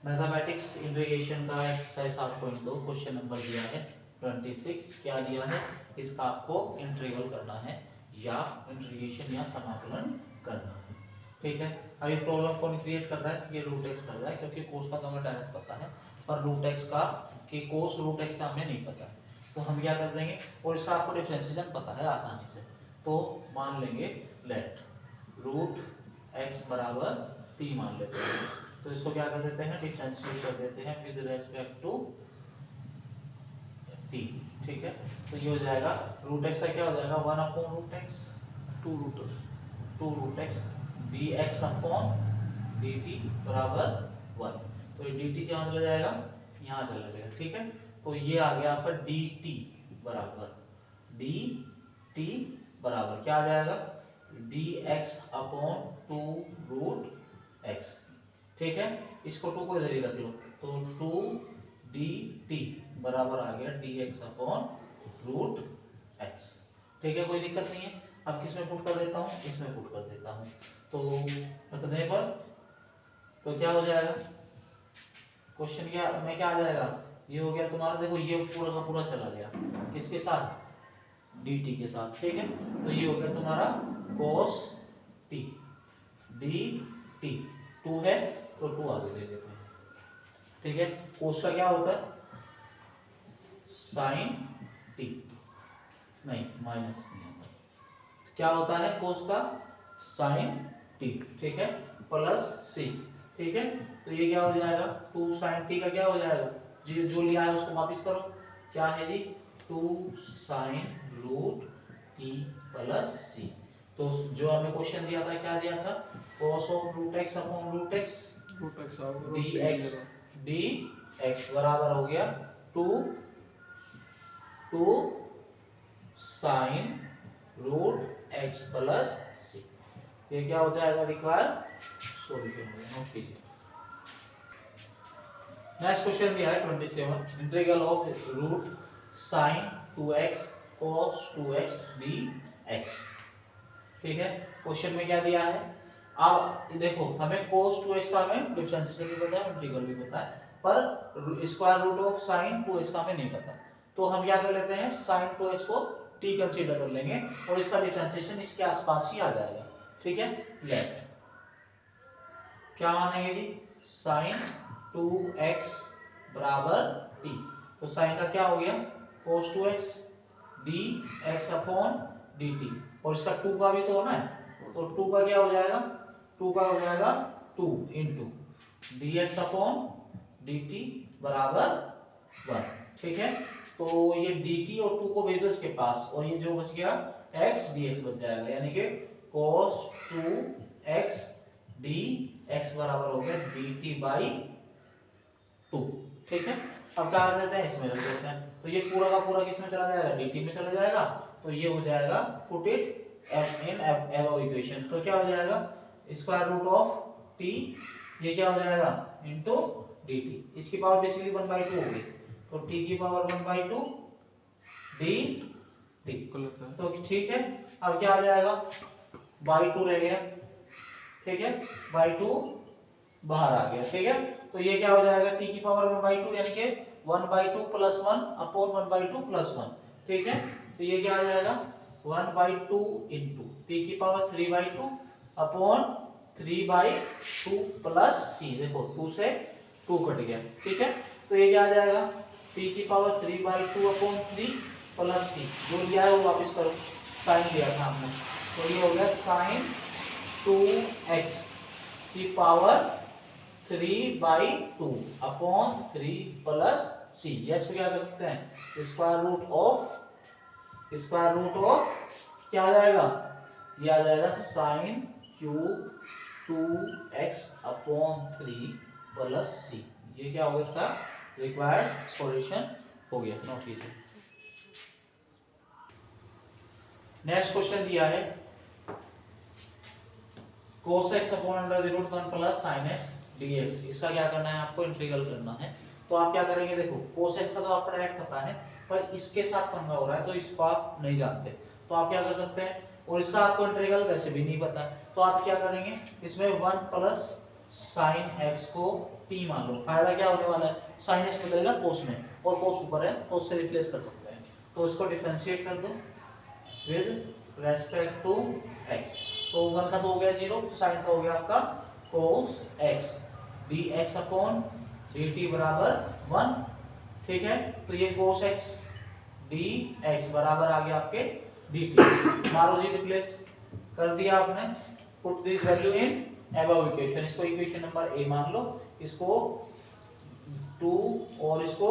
Mathematics integration का exercise 7.2 question number दिया है 26। क्या दिया है, इसका आपको इंटीग्रल करना है या इंटीग्रेशन या समाकलन करना है। ठीक है, अभी प्रॉब्लम कौन क्रिएट कर रहा है, ये रूट एक्स कर रहा है, क्योंकि कोस का तो हमें डायरेक्ट पता है, पर रूट एक्स का कि कोस रूट एक्स का हमें नहीं पता है। तो हम क्या कर देंगे, और इसका आपको डिफरेंशिएशन पता है आसानी से, तो मान लेंगे लेट रूट एक्स बराबर t मान लेते हैं। तो इसको क्या कर देते हैं, डिफरेंशिएट कर देते हैं विद रेस्पेक्ट टू t। ठीक है, तो ये हो जाएगा रूट एक्स का क्या हो जाएगा, 1 upon root x 2 root x dx upon dt बराबर 1। तो ये dt कहाँ चला जाएगा, यहाँ चला जाएगा। ठीक है, तो ये आ गया आपका dt बराबर क्या आ जाएगा, dx अपॉन 2 रूट x। ठीक है, इसको 2 को इधर ही रख लो, तो 2 dt बराबर आ गया dx अपॉन रूट x। ठीक है, कोई दिक्कत नहीं है। अब किसमें पुट कर देता हूँ, इसमें पुट कर देता हूँ, तो रखने पर तो क्या हो जाएगा, क्वेश्चन क्या में क्या आ जाएगा, ये हो गया तुम्हारा, देखो ये पूरा का पूरा चला गया किसके साथ, dt के साथ। ठीक है, तो ये हो गया तुम्हारा cos t dt, 2 है तो 2 आगे ले लेते हैं। ठीक है, cos का क्या होता है, sin t, नहीं माइनस नहीं होता, क्या होता है cos का, sin t। ठीक है, प्लस c। ठीक है, तो ये क्या हो जाएगा, 2 sin t का क्या हो जाएगा, जो लिया है उसको वापस करो, क्या है जी, 2 sin root t plus c। तो जो हमें क्वेश्चन दिया था, क्या दिया था, cos of root x upon root x dx बराबर हो गया 2 sin root x plus c। ये क्या हो जाएगा, रिक्वायर्ड सॉल्यूशन हो गया, नोट कीजिए। नेक्स्ट क्वेश्चन दिया है 27, integral of root sin 2x cos 2x dx। ठीक है, क्वेश्चन में क्या दिया है, अब देखो हमें cos 2x का हमें डिफरेंशिएशन भी पता है, इंटीग्रल भी पता है, पर square root of sin 2x का हमें नहीं पता। तो हम क्या कर लेते हैं, sin 2x को t कंसीडर कर लेंगे और इसका डिफरेंशिएशन इसके आसपास ही आ जाएगा। ठीक है, लेट क्या मानेंगे जी, sin 2x बराबर t, तो sin का क्या हो गया, cos 2x dx upon dt, और इसका 2 का भी तो होना है, तो 2 का क्या हो जाएगा, 2 का हो जाएगा 2 इंटू dx अपॉन dt बराबर 1। ठीक है, तो ये dt और 2 को भेज दो इसके पास, और ये जो बच गया x dx बच जाएगा, यानी कि cos 2x dx बराबर हो गया dt बाई 2। ठीक है, अब क्या कर देते हैं, इसमें रख देते हैं, तो ये पूरा का पूरा किस में चला जाएगा, dt में चला जाएगा, तो ये हो जाएगा put it in above equation. तो क्या हो जाएगा, स्क्वायर रूट ऑफ t, ये क्या हो जाएगा इनटू dt, इसकी पावर बेसिकली 1/2 होगी, तो t की पावर 1/2 dt। तो ठीक है, अब क्या आ जाएगा, बाई 2 रह गया। ठीक है, बाई 2 बाहर आ गया। ठीक है, तो ये क्या हो जाएगा, t की पावर 1/2 यानी कि 1/2 प्लस 1 अपॉन 1/2 प्लस 1। ठीक है, तो ये क्या आ जाएगा, 1/2 इंटू t की पावर 3/2 अपॉन 3/2 प्लस c। देखो 2 से 2 कट गया। ठीक है, तो ये क्या आ जाएगा, t की पावर 3/2 अपॉन 3 प्लस c, जो लिया है वो वापस करो, साइन लिया था हमने, तो ये हो गया sin 2x की पावर 3/2 अपॉन 3 प्लस c। या इसको क्या कर सकते हैं, स्क्वायर रूट ऑफ क्या आ जाएगा, ये आ जाएगा sin cube 2x upon 3 plus c। ये क्या होगा, इसका रिक्वायर्ड सॉल्यूशन हो गया, नोट कीजिए। नेक्स्ट क्वेश्चन दिया है cos x upon under root 1 plus sin x dx। इसका क्या करना है, आपको इंटीग्रल करना है। तो आप क्या करेंगे, देखो cos x का तो आपको डायरेक्ट पता है, पर इसके साथ पंगा हो रहा है, तो इसको आप नहीं जानते, तो आप क्या कर सकते हैं, और इसका आपको इंटीग्रल वैसे भी नहीं पता, तो आप क्या करेंगे, इसमें 1 प्लस साइन एक्स को टी मान लो। फायदा क्या होने वाला है, साइन एक्स बदलेगा कोस में, और कोस ऊपर है तो उससे रिप्लेस कर सकते हैं। तो इसको डिफरेंशिएट कर दो विद रेस्पेक्ट टू एक्स। तो 1 का तो हो गया 0, साइन का हो गया आपका cos x, D x upon D T बराबर 1। ठीक है, तो ये कोस एक्स डी एक्स बराबर आ गया आपके डी टी। मारो जी रिप्लेस कर दिया आपने। Put this value in above equation. इसको इक्वेशन नंबर ए मान लो, इसको 2 और इसको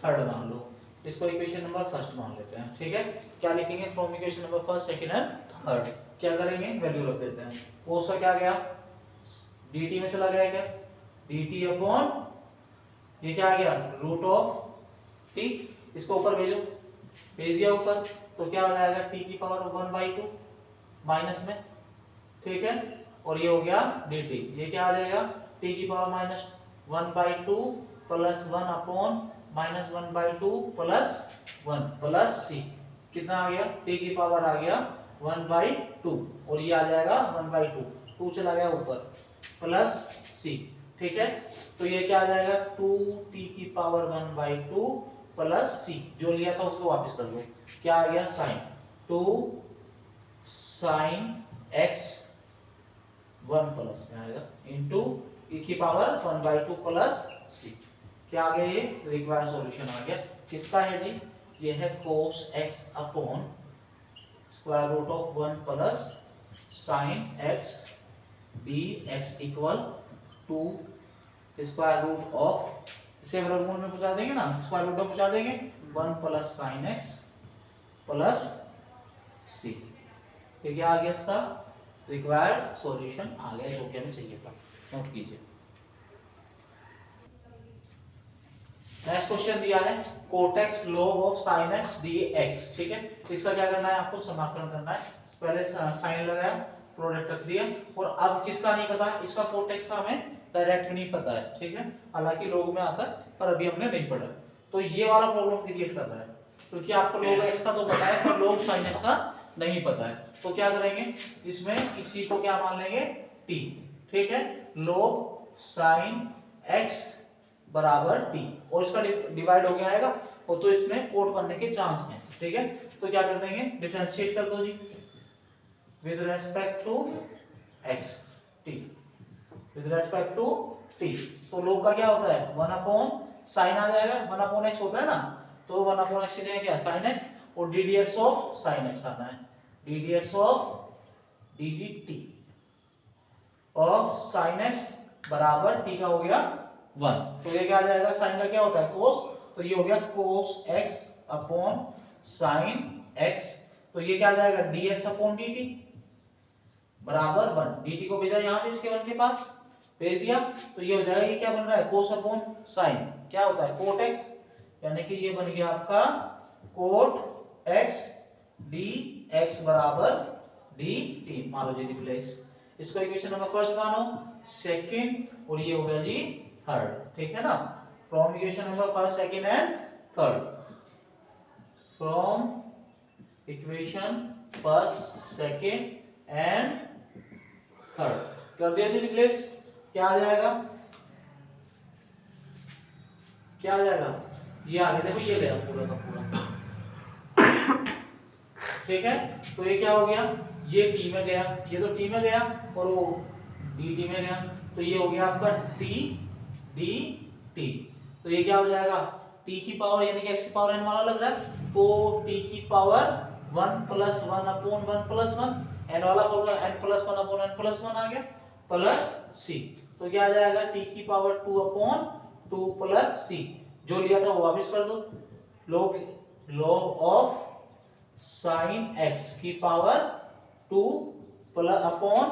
थर्ड मान लो, इसको इक्वेशन नंबर फर्स्ट मान लेते हैं। ठीक है, क्या लिखेंगे, from equation number first, second and third क्या करेंगे, वैल्यू रख देते हैं। कोस का क्या गया, dt में चला गया क्या, dt अपॉन ये क्या आ गया रूट ऑफ t, इसको ऊपर भेजो, भेज दिया ऊपर, तो क्या हो जाएगा t की पावर 1/2 माइनस में। ठीक है, और ये हो गया dt, ये क्या आ जाएगा t की power -1/2 plus 1 upon -1/2 plus 1 plus c, कितना आ गया, t की पावर आ गया 1/2 और ये आ जाएगा 1/2, 2 चला गया ऊपर प्लस c। ठीक है, तो ये क्या आ जाएगा 2t की पावर 1/2 प्लस c, जो लिया था उसको वापस कर दो, क्या आ गया साइन 2 साइन x 1 प्लस में आएगा इनटू e की पावर 1/2 प्लस c। क्या आ गया, ये रिक्वायर्ड सॉल्यूशन आ गया। किसका है जी, ये है cos x upon square root of 1 plus sine x dx equal to square root of, इसे वर्गमूल में पहुंचा देंगे ना, स्क्वायर रूट में पहुंचा देंगे 1 plus sine x plus c। ये क्या आ गया, इसका रिक्वायर्ड सॉल्यूशन आ गया, जो कि हमें चाहिए था। नोट कीजिए। नेक्स्ट क्वेश्चन दिया है cot x log of sin x dx। ठीक है, इसका क्या करना है, आपको समाकलन करना है। पहले साइन लगाया, प्रोडक्ट रख दिया, और अब किसका नहीं पता, इसका cot x का हमें डायरेक्ट नहीं पता है। ठीक है, हालांकि log में आता है पर अभी हमने नहीं पढ़ा, तो ये वाला प्रॉब्लम क्रिएट कर रहा है, क्योंकि आपको log x का तो पता है पर log sin x का नहीं पता है। तो क्या करेंगे, इसमें इसी को क्या मान लेंगे t। ठीक है, log sin x बराबर t, और इसका डिवाइड हो गया आएगा, और तो इसमें कोट बनने के चांस हैं। ठीक है, तो क्या कर देंगे, डिफरेंशिएट कर दो जी with respect to x t, with respect to t। तो log का क्या होता है 1 अपॉन साइन आ जाएगा, 1 अपॉन x होता है ना, तो 1 अपॉन x की जगह क्या sin x, और ddx ऑफ sin x आना है, ddx of dt of sin x बराबर t का हो गया 1। तो ये क्या आ जाएगा, साइन का क्या होता है cos, तो ये हो गया cos x upon sin x, तो ये क्या आ जाएगा dx अपॉन dt बराबर 1। dt को भेजा यहाँ पे इसके 1 के पास, भेज दिया, तो ये हो जाएगा, ये क्या बन रहा है cos अपॉन sin, क्या होता है cot x, यानी कि ये बन गया आपका cot x dx बराबर dt। मान लो जी रिप्लेस, इसको इक्वेशन नंबर फर्स्ट मानो, सेकंड, और ये हो गया जी थर्ड। ठीक है ना, from equation number first, second and third, from equation first, second and third कर दिया जी रिप्लेस। क्या आ जाएगा, क्या आ जाएगा, ये आ गया, देखो ये गया पूरा का पूरा। ठीक है, तो ये क्या हो गया, ये t में गया, ये तो t में गया, और वो dt में गया, तो ये हो गया आपका t dt। तो ये क्या हो जाएगा, t की पावर यानी कि x की पावर n वाला लग रहा है, तो t की power 1 plus 1 upon 1 plus 1, n वाला formula n plus 1 upon n plus 1 आ गया, प्लस c। तो क्या आ जाएगा t की पावर 2 अपॉन 2 प्लस c, जो लिया था वो वापस कर दो, log ऑफ sin x की power 2 plus upon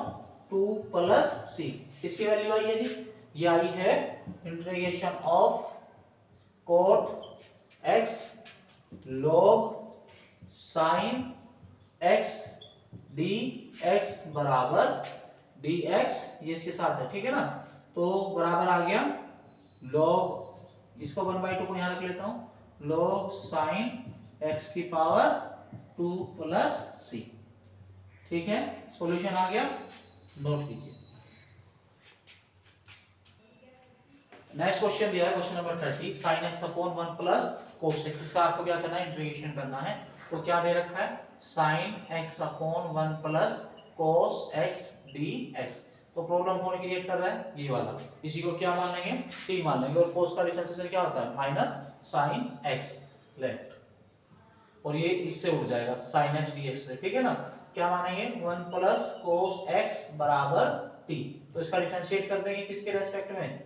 2 plus c, इसकी वैल्यू आई है जी, ये आई है integration of cot x log sin x dx बराबर dx, ये इसके साथ है। ठीक है ना, तो बराबर आ गया log, इसको 1/2 को यहां रख लेता हूं, log sin x की पावर 2 प्लस c। ठीक है, सॉल्यूशन आ गया, नोट कीजिए। नेक्स्ट क्वेश्चन दिया है question number 30 sin x upon 1 plus cos x। इसका आपको क्या करना है, इंटीग्रेशन करना है। तो क्या दे रखा है, sin x upon 1 plus cos x dx। तो प्रॉब्लम कौन क्रिएट कर रहा है, ये वाला। इसी को क्या मान लेंगे, t मान लेंगे। और cos का डिफरेंशिएशन क्या होता है, माइनस sin x लेफ्ट, और ये इससे उड़ जाएगा sin x dx से, ठीक है ना। क्या मानेंगे, 1 प्लस cos x बराबर t। तो इसका डिफरेंशिएट कर देंगे किसके रेस्पेक्ट में,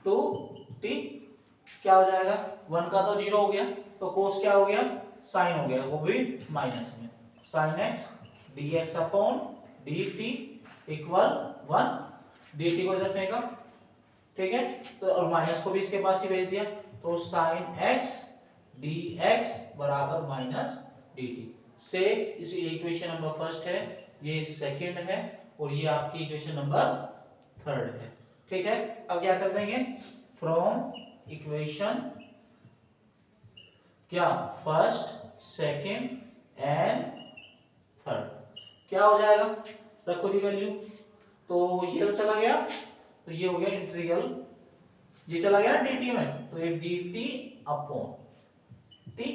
2t। क्या हो जाएगा, 1 का तो 0 हो गया, तो cos क्या हो गया, sin हो गया, वो भी माइनस में। sin x dx upon dt equal 1, dt को इधर फेंका, ठीक है। तो और माइनस को भी इसके पास ही भेज दिया, तो sin x dx बराबर माइनस dt से। इस इक्वेशन नंबर फर्स्ट है, ये सेकंड है, और ये आपकी इक्वेशन नंबर थर्ड है, ठीक है। अब क्या कर देंगे, फ्रॉम इक्वेशन क्या फर्स्ट, सेकंड एंड थर्ड, क्या हो जाएगा, रखो जी वैल्यू। तो ये तो चला गया, तो ये हो गया इंटीग्रल, ये चला गया ना dt में, तो ये dt अपॉन t,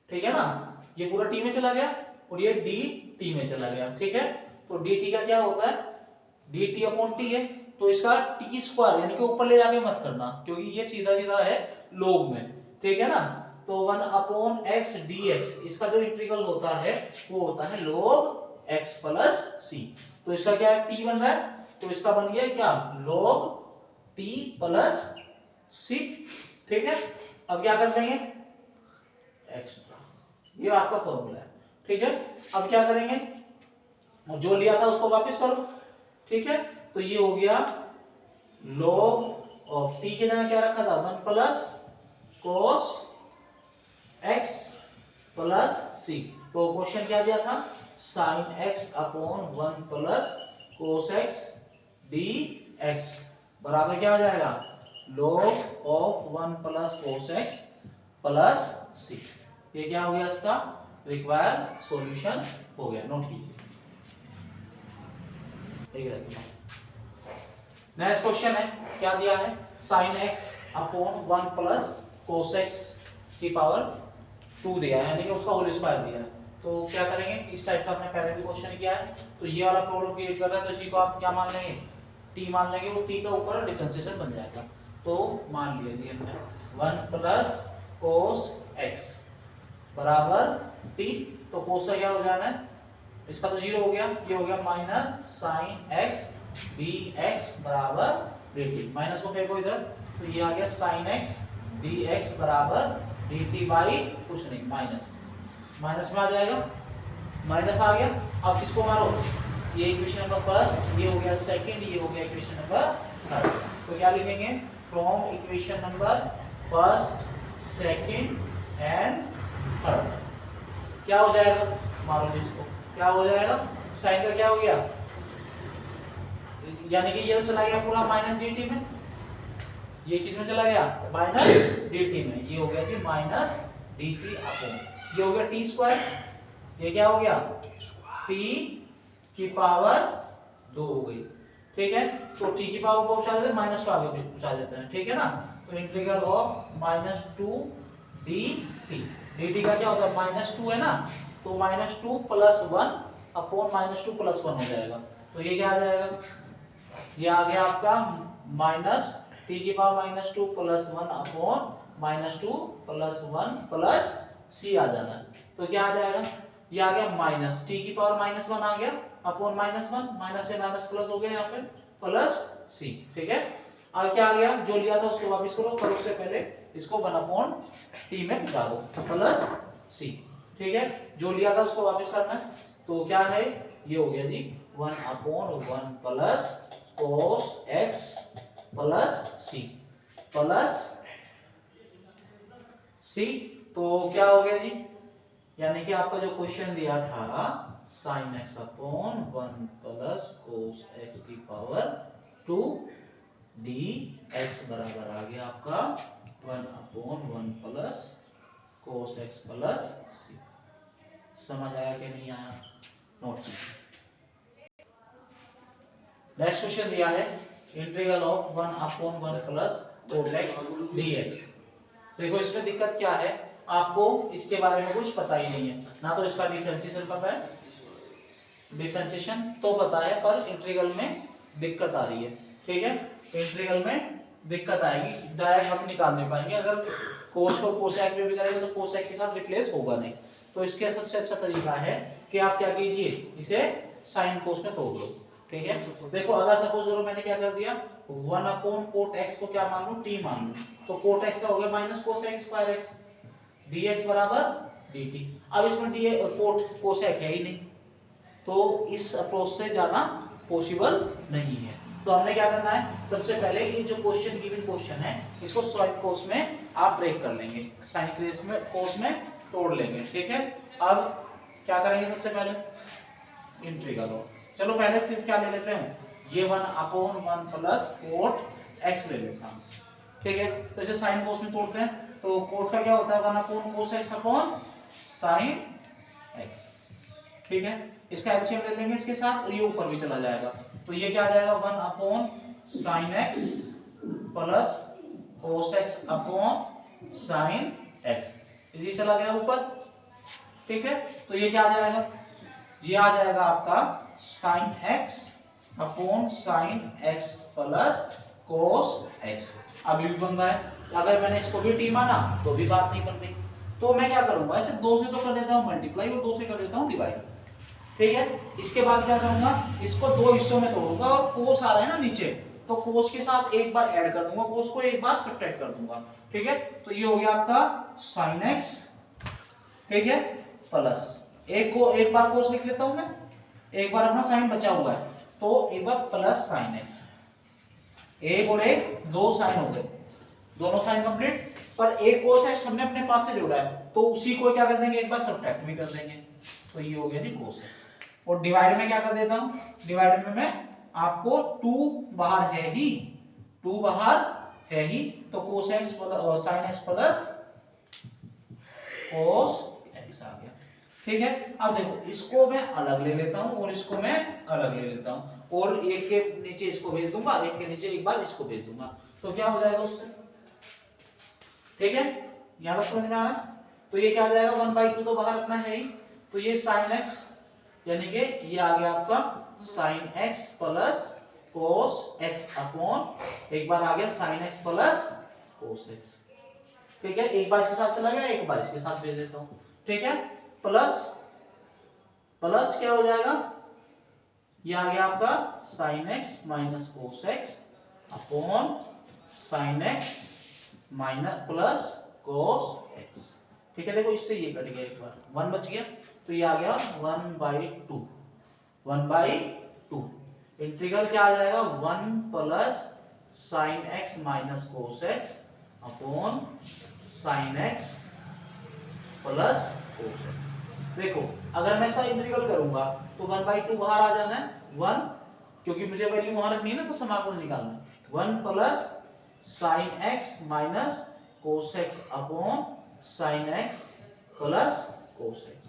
ठीक है ना। ये पूरा t में चला गया और ये dt में चला गया, ठीक है। तो dt का क्या होता है, dt अपॉन t है, तो इसका t स्क्वायर यानी कि ऊपर ले जाके मत करना, क्योंकि ये सीधा सीधा है log में, ठीक है ना। तो 1 अपॉन x dx, इसका जो इंटीग्रल होता है वो होता है log x प्लस c। तो इसका क्या है, t बन रहा है, तो इसका बन गया क्या, log t प्लस c, ठीक है। अब क्या कर देंगे, एक्स्ट्रा, ये आपका फॉर्मूला है, ठीक है। अब क्या करेंगे, जो लिया था उसको वापस करो, ठीक है। तो ये हो गया log ऑफ t के जगह क्या रखा था, 1 plus cos x plus c। तो क्वेश्चन क्या दिया था, sin x upon 1 plus cos x dx बराबर क्या हो जाएगा, log of 1 plus cos x plus c। ये क्या हो गया, इसका रिक्वायर्ड सॉल्यूशन हो गया, नोट कीजिए। नेक्स्ट क्वेश्चन है, क्या दिया है, sin x upon 1 plus cos x की पावर 2 दिया है, यानी कि उसका होल स्क्वायर दिया है। तो क्या करेंगे, इस टाइप का आपने पहले भी क्वेश्चन किया है, तो ये वाला प्रॉब्लम क्रिएट कर रहा है, तो इसी को आप क्या मान लेंगे, t मान लेंगे, वो t का ऊपर डिफरेंशिएशन बन जाएगा। तो मान लिया जी हमने 1 प्लस cos x बराबर t, तो cos का क्या हो जाना है, इसका तो 0 हो गया, ये हो गया माइनस sin x dx बराबर dt। माइनस को फेंको इधर, तो ये आ गया sin x dx बराबर dt बाई कुछ नहीं, माइनस, माइनस में आ जाएगा, माइनस आ गया। अब किसको मारो, ये इक्वेशन नंबर फर्स्ट, ये हो गया सेकंड, ये हो गया इक्वेशन नंबर थर्ड। तो क्या लिखेंगे, from equation number first, second and third, क्या हो जाएगा, मारो जी इसको, क्या हो जाएगा, साइन का क्या हो गया, यानी कि ये तो चला गया पूरा माइनस dt में, ये किस में चला गया, माइनस dt में, ये हो गया जी माइनस dt अपॉन, ये हो गया t स्क्वायर, ये क्या हो गया, t की पावर 2 हो गई, ठीक है। तो t की पावर को पहुंचा देते हैं, माइनस को आगे पहुंचा देते हैं, ठीक है ना। तो इंटीग्रल ऑफ -2 dt, dt का क्या होता है, -2 है ना, तो -2 प्लस 1 अपॉन -2 प्लस 1 हो जाएगा। तो ये क्या आ जाएगा, ये आ गया आपका माइनस t की power -2 plus 1 upon -2 plus 1 plus c आ जाना है। तो क्या आ जाएगा, ये आ गया माइनस t की पावर -1 आ गया अपॉन -1, माइनस से माइनस प्लस हो गया यहाँ पे, प्लस c, ठीक है। अब क्या आ गया, जो लिया था उसको वापस करो, पर उससे पहले इसको 1 अपॉन t में मिटा दो, प्लस c, ठीक है। जो लिया था उसको वापस करना है, तो क्या है, ये हो गया जी 1 upon 1 plus cos x plus c plus c। तो क्या हो गया जी, यानी कि आपका जो क्वेश्चन दिया था sin x upon 1 plus cos x की पावर 2 dx बराबर आ गया आपका 1 upon 1 plus cos x plus c। समझ आया कि नहीं आया, नोट कीजिए। नेक्स्ट क्वेश्चन दिया है integral of 1/1 plus cot x dx। देखो इसमें दिक्कत क्या है, आपको इसके बारे में कुछ पता ही नहीं है, ना तो इसका डिफरेंशिएशन पता है, डिफरेंशिएशन तो पता है पर इंटीग्रल में दिक्कत आ रही है। ठीक है, इंटीग्रल में दिक्कत आएगी, डायरेक्ट हम निकाल नहीं पाएंगे। अगर कोस को कोसेक में भी करेंगे तो कोसेक के साथ रिप्लेस होगा नहीं। तो इसके सबसे अच्छा तरीका है कि आप क्या कीजिए, इसे साइन कोस में तोड़ लो। ठीक है, देखो अगर सपोज करो मैंने क्या कर दिया, 1/cot x को क्या मान लूं, t मान लूं, तो cot x का हो गया minus cosec square x dx बराबर dt। अब इसमें cosec है ही नहीं, तो इस अप्रोच से जाना पॉसिबल नहीं है। तो हमने क्या करना है, सबसे पहले ये जो क्वेश्चन गिवन क्वेश्चन है इसको साइन कोस में आप ब्रेक कर लेंगे, साइन केस में कोस में तोड़ लेंगे। ठीक है, अब क्या करेंगे, सबसे पहले इंटीग्रल हो, चलो पहले सिर्फ क्या ले लेते हैं, ये 1/1 प्लस cot x ले लेता हूं। ठीक है, तो इसे साइन कोस में तोड़ते हैं, तो cot का क्या होता है 1/cos x upon sin x। ठीक है, इसका एलसीएम ले लेंगे इसके साथ, और ये ऊपर भी चला जाएगा, तो ये क्या आ जाएगा 1/sin x plus cos x upon sin x, ये चला गया ऊपर। ठीक है, तो ये क्या आ जाएगा, ये आ जाएगा आपका sin x upon sin x plus cos x। अभी भी बन रहा है, अगर मैंने इसको भी t माना तो भी बात नहीं बन रही, तो मैं क्या करूंगा, इसे 2 से तो कर देता हूं मल्टीप्लाई और 2 से कर देता हूं डिवाइड। ठीक है, इसके बाद क्या करूंगा, इसको 2 हिस्सों में तोड़ूंगा, और cos आ रहा है ना नीचे, तो cos के साथ एक बार ऐड कर दूंगा, cos को एक बार सब्ट्रैक्ट कर दूंगा। ठीक है, तो ये हो गया आपका sin x, ठीक है, प्लस एक को एक बार cos लिख लेता हूं मैं, एक बार अपना साइन बचा हुआ है, तो एक बार प्लस sin x, एक और एक 2 साइन हो गए, दोनों साइन कंप्लीट, पर एक cos x हमने अपने पास से जोड़ा है, तो उसी को क्या कर देंगे, एक बार सब्ट्रैक्ट भी कर देंगे, तो ये हो गया जी cos x। और डिवाइड में क्या कर देता हूं, डिवाइड में मैं आपको 2 बाहर है ही, 2 बाहर है ही, तो cos x sin x plus cos x आ गया। ठीक है, अब देखो इसको मैं अलग ले लेता हूं और इसको मैं अलग ले लेता हूं, और एक के नीचे इसको भेज दूंगा, एक के नीचे एक बार इसको भेज दूंगा, तो क्या हो जाएगा उससे। ठीक है, यहां तक समझ में आ रहा है, तो ये क्या आ जाएगा 1/2 तो बाहर रखना है ही, तो ये sin x यानी कि ये आ गया आपका sin x plus cos x upon एक बार आ गया sin x plus cos x। ठीक है, एक बार इसके साथ चला गया, एक बार इसके साथ भेज देता हूं। ठीक है, प्लस प्लस क्या हो जाएगा, ये आ गया आपका sin x minus cos x upon sin x minus plus cos x। ठीक है, देखो इससे ये कट गया, एक बार 1 बच गया, तो ये आ गया 1/2, 1/2 इंटीग्रल क्या आ जाएगा 1 plus sin x minus cos x upon sin x plus cos x। देखो अगर मैं इसका इंटीग्रल करूंगा तो 1/2 बाहर आ जाना है 1, क्योंकि मुझे वैल्यू वहां रखनी है ना, इसका समाकलन निकालना है। 1 plus sin x minus cos x upon sin x plus cos x।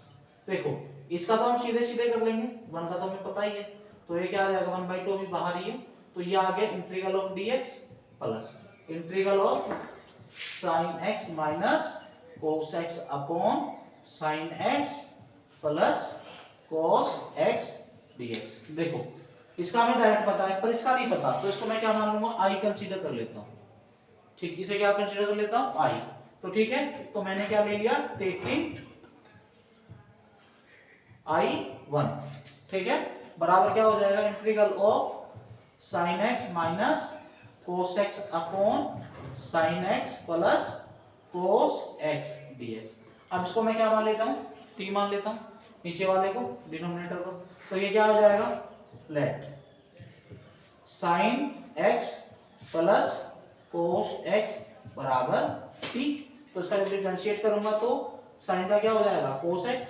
देखो इसका तो हम सीधे सीधे कर लेंगे, 1 का तो हमें पता ही है, तो ये क्या आ जाएगा 1/2 भी बाहर ही है, तो ये आ गया integral of dx plus integral of sin x minus cos x upon sin x plus cos x dx। देखो इसका हमें डायरेक्ट पता है, पर इसका नहीं पता, तो इसको मैं क्या मान लूंगा, i कंसीडर कर लेता हूं। ठीक, इसे क्या कंसीडर कर लेता हूं, i। तो ठीक है, तो मैंने क्या ले लिया, टेकिंग I1। ठीक है, बराबर क्या हो जाएगा, integral of sin x minus cos x upon sin x plus cos x dx। अब इसको मैं क्या मान लेता हूं, t मान लेता हूं, नीचे वाले को, डिनोमिनेटर को, तो ये क्या हो जाएगा, let sin x plus cos x बराबर t। तो इसका जब डिफरेंशिएट करूंगा तो sin का क्या हो जाएगा cos x,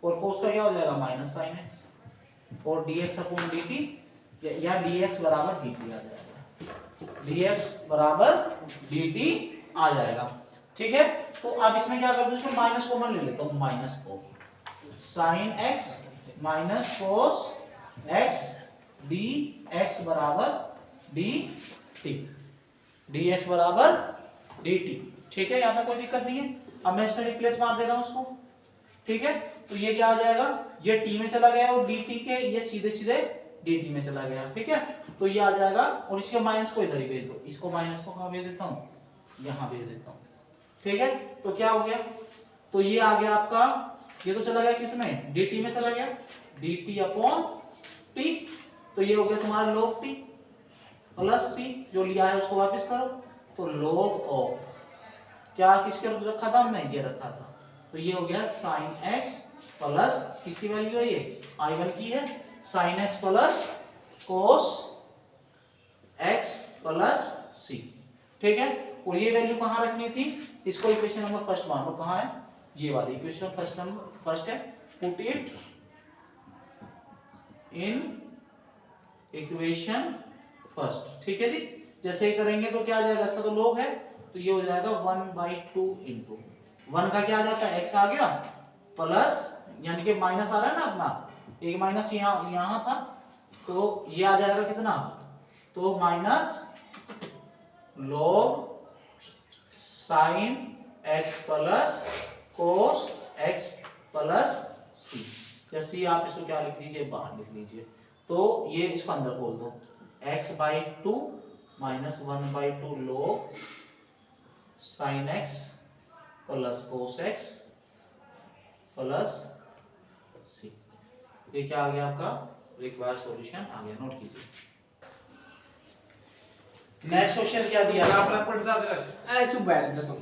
और cos का क्या हो जाएगा माइनस sin x, और dx अपॉन dt, या dx बराबर dt आ जाएगा, dx बराबर dt आ जाएगा। ठीक है, तो अब इसमें क्या कर दूं, इसमें माइनस कॉमन ले लेता हूं, माइनस को sin x minus cos x dx बराबर डी टी, डी एक्स बराबर डी टी। ठीक है, यहाँ तक कोई दिक्कत नहीं है। अब मैं इसमें रिप्लेस मार दे रहा हूँ उसको। ठीक है, तो ये क्या आ जाएगा, ये टी में चला गया और डी टी के ये सीधे सीधे डी टी में चला गया। ठीक है, तो ये आ जाएगा और इसके माइनस को इधर ही भेज दो, इसको माइनस को कहाँ भेज देता हूँ, यहाँ भेज देता हूँ। ठीक है, तो क्या हो गया, तो ये आ गया आपका, ये तो चला गया किसमें, डी टी में चला गया, डी टी अपॉन टी। तो ये हो गया तुम्हारा log टी प्लस सी, जो लिया है उसको वापस करो, तो log ऑफ क्या किसके रखा था हमने, ये रखा था, तो ये हो गया sin x प्लस किसकी वैल्यू है, ये i1 की है, sin x plus cos x plus c। ठीक है, और ये वैल्यू कहाँ रखनी थी, इसको इक्वेशन नंबर फर्स्ट मानो, कहाँ है, ये वाली इक्वेशन फर्स्ट है, put it in equation first. ठीक है जी, जैसे ही करेंगे तो क्या आ जाएगा, इसका तो log है, तो ये हो जाएगा 1/2 इंटू 1 का क्या आ जाता है, x आ गया प्लस, यानी कि माइनस आ रहा है ना अपना, एक माइनस यहाँ था, तो ये आ जाएगा कितना, तो minus log sin x plus cos x plus c, या c आप इसको क्या लिख लीजिए, बाहर लिख लीजिए, तो ये इसको अंदर खोल दो, x/2 minus 1/2 log sin x plus cos x plus c। ये क्या आ गया आपका रिक्वायर्ड सॉल्यूशन आ गया, नोट कीजिए। नेक्स्ट क्वेश्चन क्या दिया, आप पढ़ता चुप बैठ जा तुम।